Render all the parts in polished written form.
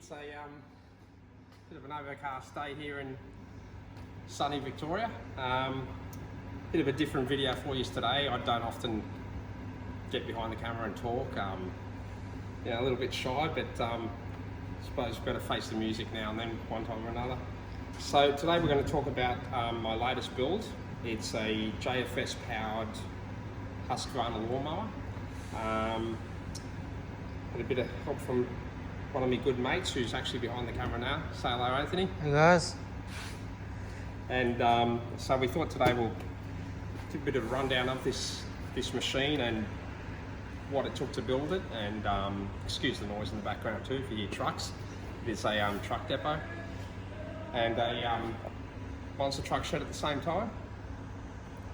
It's a bit of an overcast day here in sunny Victoria. Bit of a different video for you today. I don't often get behind the camera and talk. You know, a little bit shy, but I suppose better face the music now and then, one time or another. So today we're going to talk about my latest build. It's a JFS powered Husqvarna lawnmower. Had a bit of help from one of my good mates who's actually behind the camera now. Say hello, Anthony. Hey guys. And so we thought today we'll do a bit of a rundown of this machine and what it took to build it, and excuse the noise in the background too if you hear trucks. It is a truck depot and a monster truck shed at the same time,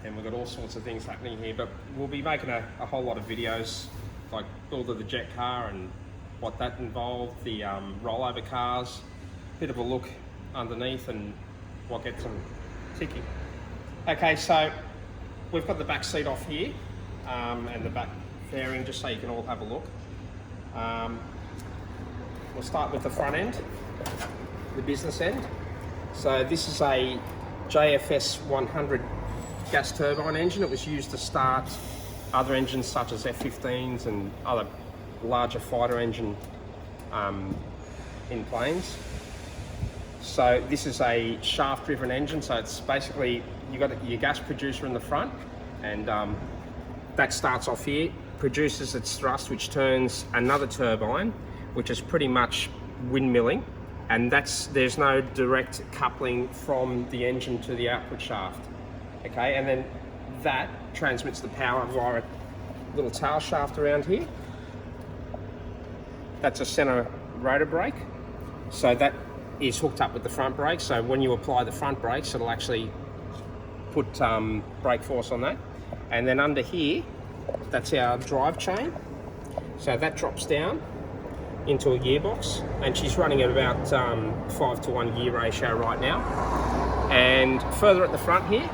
and we've got all sorts of things happening here, but we'll be making a whole lot of videos like build of the jet car and what that involved, the rollover cars, bit of a look underneath and what gets them ticking. Okay, so we've got the back seat off here and the back fairing, just so you can all have a look. We'll start with the front end, the business end. So this is a JFS 100 gas turbine engine. It was used to start other engines such as F-15s and other larger fighter engine in planes. So this is a shaft driven engine, so it's basically you got your gas producer in the front, and that starts off here, produces its thrust, which turns another turbine, which is pretty much windmilling, and there's no direct coupling from the engine to the output shaft. Okay, and then that transmits the power via a little tail shaft around here. That's a center rotor brake, so that is hooked up with the front brake, so when you apply the front brakes it'll actually put brake force on that. And then under here, that's our drive chain, so that drops down into a gearbox, and she's running at about 5-to-1 gear ratio right now. And further at the front here,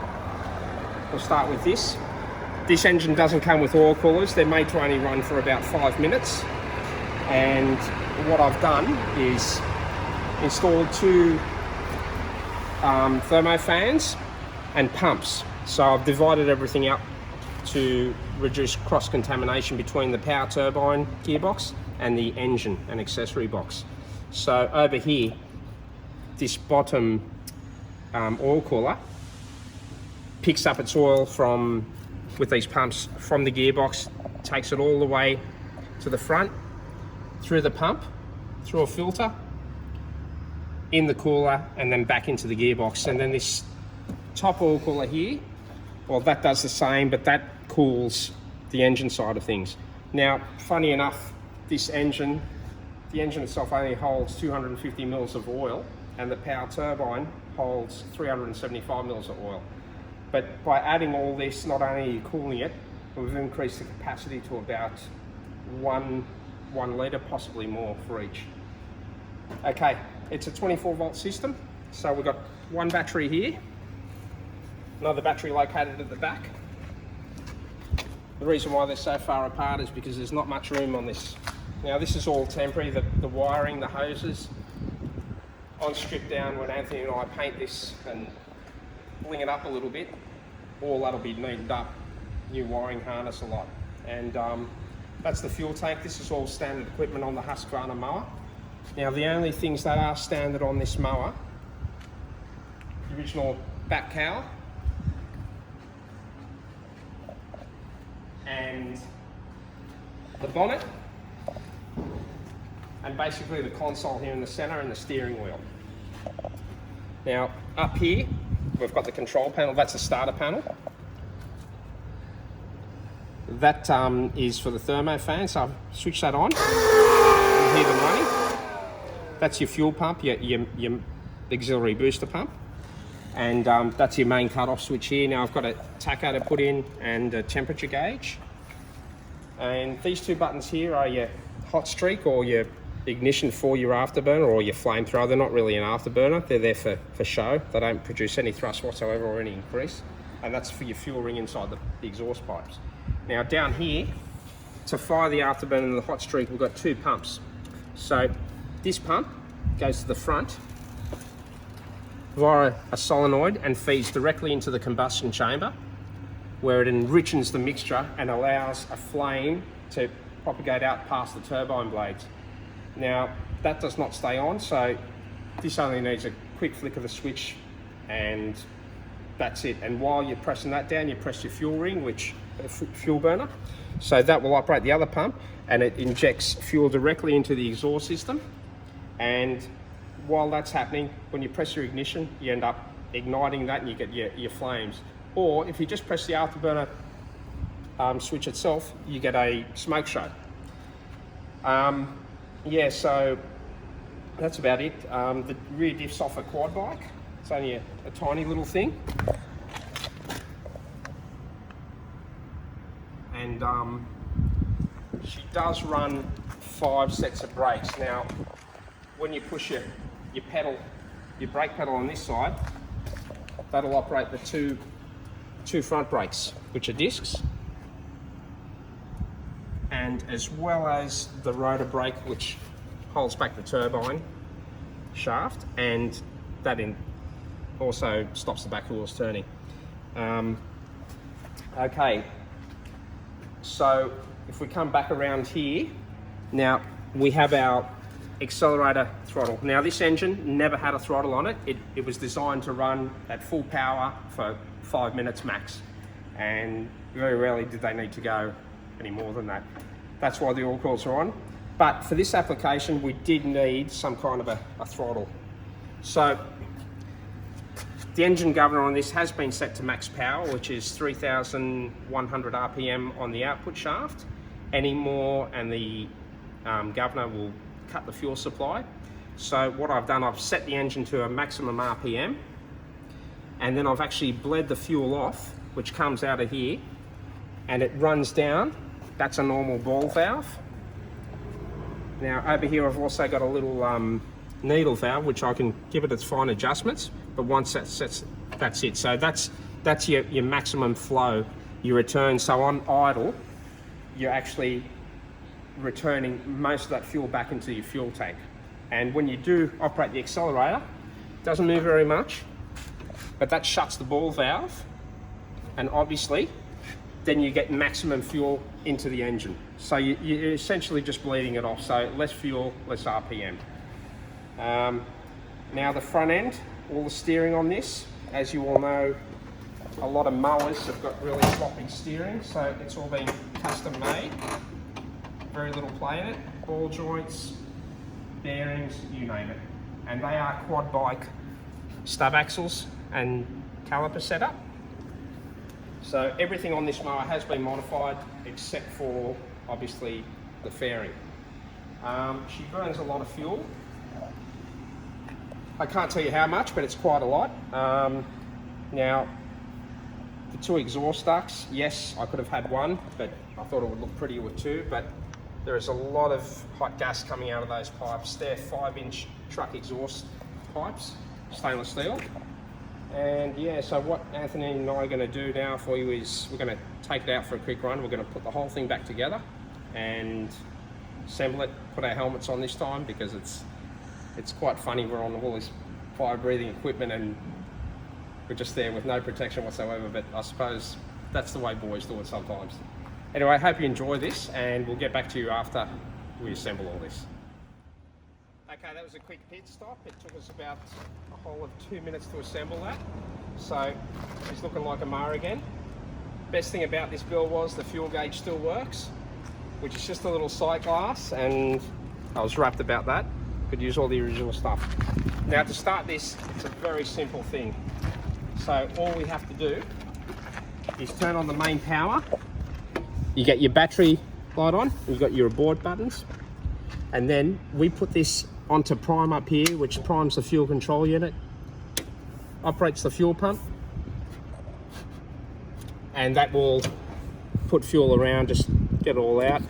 we'll start with this. This engine doesn't come with oil coolers. They're made to only run for about 5 minutes. And what I've done is installed 2 thermo fans and pumps. So I've divided everything up to reduce cross-contamination between the power turbine gearbox and the engine and accessory box. So over here, this bottom oil cooler picks up its oil with these pumps from the gearbox, takes it all the way to the front, through the pump, through a filter, in the cooler, and then back into the gearbox. And then this top oil cooler here, well, that does the same, but that cools the engine side of things. Now, funny enough, the engine itself only holds 250 mils of oil, and the power turbine holds 375 mils of oil. But by adding all this, not only are you cooling it, but we've increased the capacity to about one litre, possibly more for each. Okay, it's a 24-volt system, so we've got one battery here, another battery located at the back. The reason why they're so far apart is because there's not much room on this. Now this is all temporary, the wiring, the hoses, on strip down when Anthony and I paint this and bling it up a little bit, all that'll be neatened up, new wiring harness, a lot. And that's the fuel tank. This is all standard equipment on the Husqvarna mower. Now the only things that are standard on this mower, the original back cowl and the bonnet, and basically the console here in the center and the steering wheel. Now up here we've got the control panel, that's the starter panel. That is for the thermo fan, so I've switched that on. You hear them running. That's your fuel pump, your auxiliary booster pump. And that's your main cut-off switch here. Now I've got a tacho to put in and a temperature gauge. And these 2 buttons here are your hot streak or your ignition for your afterburner or your flamethrower. They're not really an afterburner, they're there for show. They don't produce any thrust whatsoever or any increase. And that's for your fuel ring inside the exhaust pipes. Now down here, to fire the afterburner and the hot streak, we've got 2 pumps. So this pump goes to the front via a solenoid and feeds directly into the combustion chamber, where it enriches the mixture and allows a flame to propagate out past the turbine blades. Now, that does not stay on, so this only needs a quick flick of the switch and that's it. And while you're pressing that down, you press your fuel ring, which fuel burner. So that will operate the other pump, and it injects fuel directly into the exhaust system. And while that's happening, when you press your ignition, you end up igniting that and you get your flames. Or if you just press the afterburner switch itself, you get a smoke show. Yeah, so that's about it. The rear diff's off a quad bike. It's only a tiny little thing. And she does run 5 sets of brakes. Now, when you push your pedal, your brake pedal on this side, that'll operate the two front brakes, which are discs, and as well as the rotor brake, which holds back the turbine shaft, and that also stops the back wheels turning. Okay, so if we come back around here, now we have our accelerator throttle. Now this engine never had a throttle on it. It was designed to run at full power for 5 minutes max, and very rarely did they need to go any more than that. That's why the oil coils are on. But for this application, we did need some kind of a throttle. So the engine governor on this has been set to max power, which is 3,100 RPM on the output shaft. Any more and the governor will cut the fuel supply. So what I've done, I've set the engine to a maximum RPM, and then I've actually bled the fuel off, which comes out of here, and it runs down. That's a normal ball valve. Now over here I've also got a little needle valve, which I can give it its fine adjustments, but once that sets, that's it. So that's your maximum flow, your return. So on idle, you're actually returning most of that fuel back into your fuel tank. And when you do operate the accelerator, it doesn't move very much, but that shuts the ball valve, and obviously then you get maximum fuel into the engine. So you're essentially just bleeding it off, so less fuel, less RPM. Now the front end, all the steering on this, as you all know, a lot of mowers have got really floppy steering, so it's all been custom made. Very little play in it, ball joints, bearings, you name it. And they are quad bike stub axles and caliper setup. So everything on this mower has been modified except for obviously the fairing. She burns a lot of fuel. I can't tell you how much, but it's quite a lot. Now, the 2 exhaust ducts, yes, I could have had 1, but I thought it would look prettier with 2, but there is a lot of hot gas coming out of those pipes. They're 5-inch truck exhaust pipes, stainless steel. And yeah, so what Anthony and I are going to do now for you is we're going to take it out for a quick run. We're going to put the whole thing back together and assemble it, put our helmets on this time, because it's quite funny. We're on all this fire breathing equipment and we're just there with no protection whatsoever, but I suppose that's the way boys do it sometimes. Anyway, I hope you enjoy this, and we'll get back to you after we assemble all this. Okay, that was a quick pit stop. It took us about a whole of 2 minutes to assemble that. So she's looking like a mower again. Best thing about this build was the fuel gauge still works, which is just a little sight glass, and I was wrapped about that. Could use all the original stuff. Now to start this, it's a very simple thing. So all we have to do is turn on the main power. You get your battery light on, you've got your abort buttons, and then we put this onto prime up here, which primes the fuel control unit, operates the fuel pump, and that will put fuel around, just get it all out.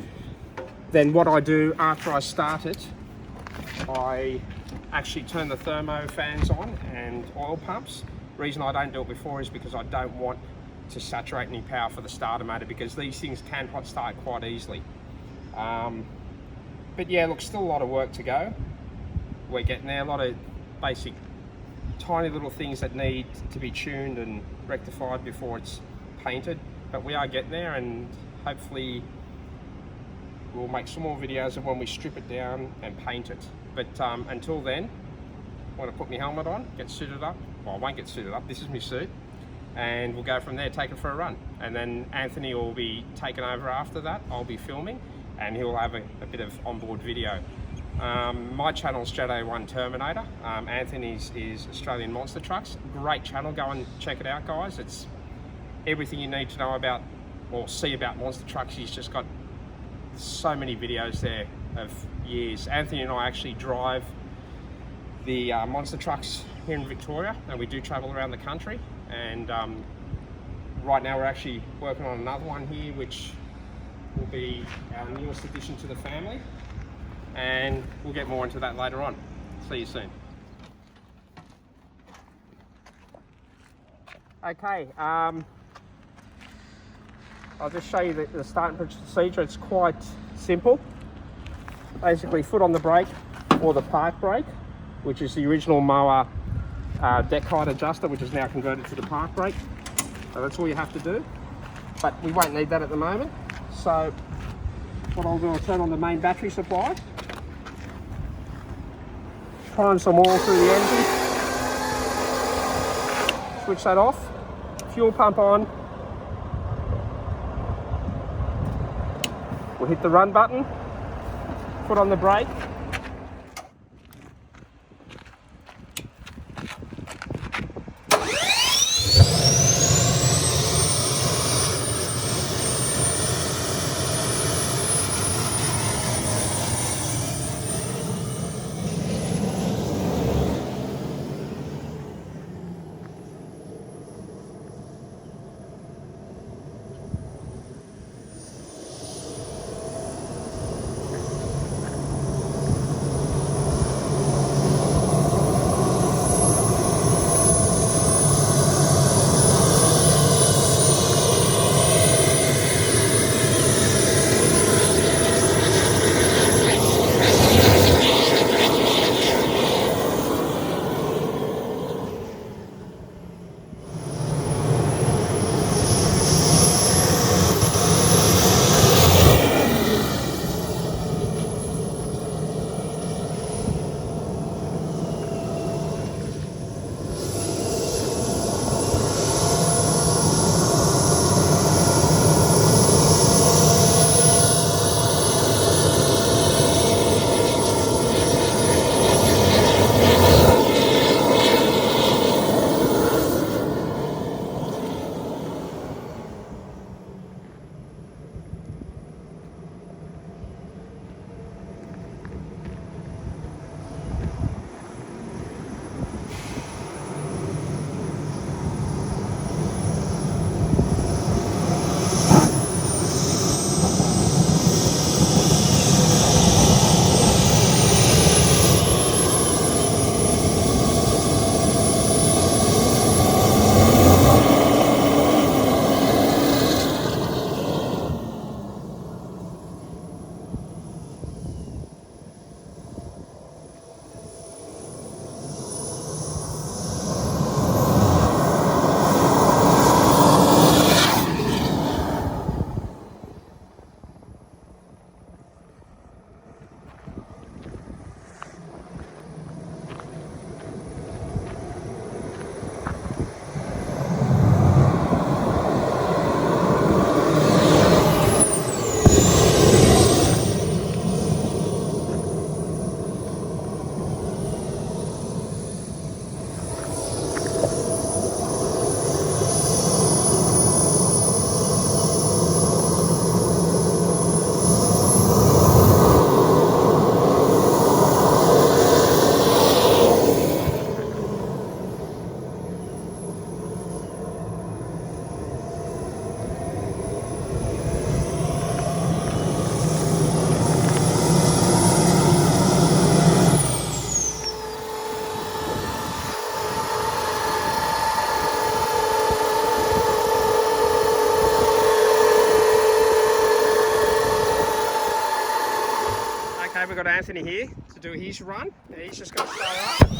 Then what I do after I start it, I actually turn the thermo fans on and oil pumps. The reason I don't do it before is because I don't want to saturate any power for the starter motor, because these things can hot start quite easily. But yeah, look, still a lot of work to go. we're getting there. A lot of basic, tiny little things that need to be tuned and rectified before it's painted, but we are getting there, and hopefully we'll make some more videos of when we strip it down and paint it. But until then, I want to put my helmet on, get suited up. Well, I won't get suited up, this is my suit, and we'll go from there, take it for a run. And then Anthony will be taking over after that. I'll be filming, and he'll have a bit of onboard video. My channel's Jet A1 Terminator. Anthony's is Australian Monster Trucks. Great channel, go and check it out, guys. It's everything you need to know about or see about monster trucks. He's just got so many videos there of years. Anthony and I actually drive the monster trucks here in Victoria, and we do travel around the country. And right now we're actually working on another one here, which will be our newest addition to the family, and we'll get more into that later on. See you soon. Okay, I'll just show you the starting procedure. It's quite simple. Basically, foot on the brake or the park brake, which is the original mower deck height adjuster, which is now converted to the park brake. So that's all you have to do, but we won't need that at the moment. So what I'll do, I'll turn on the main battery supply, prime some oil through the engine, switch that off, fuel pump on. We'll hit the run button, foot on the brake. got Anthony here to do his run. He's just going to start up.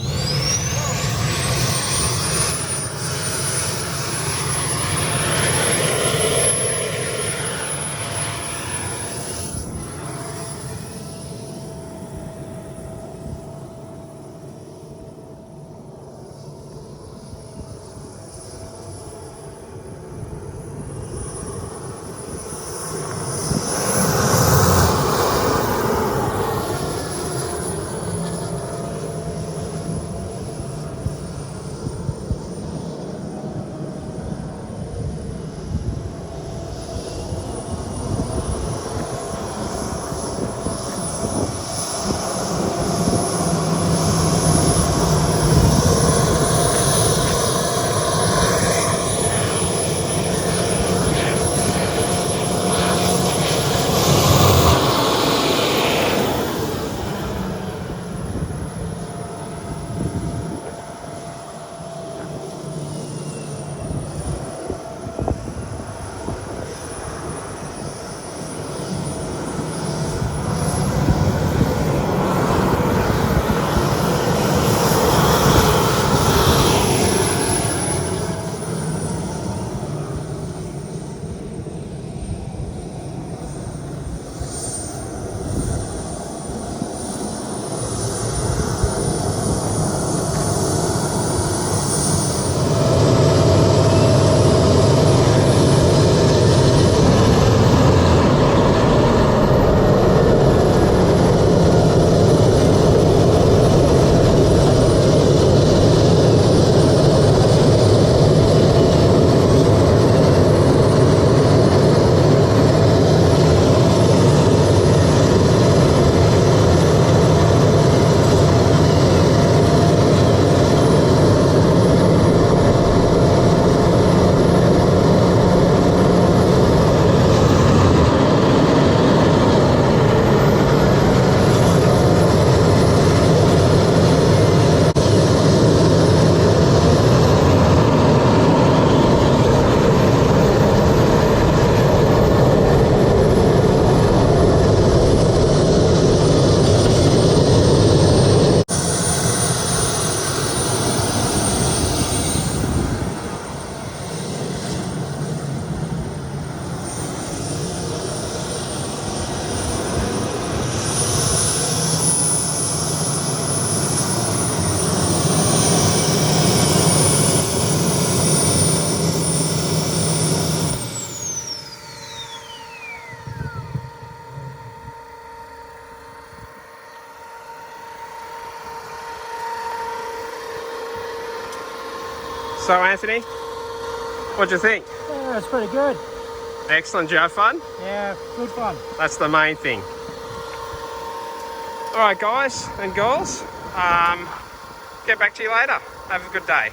So Anthony, what'd you think? Yeah, it's pretty good. Excellent. Did you have fun? Yeah, good fun. That's the main thing. All right, guys and girls, get back to you later. Have a good day.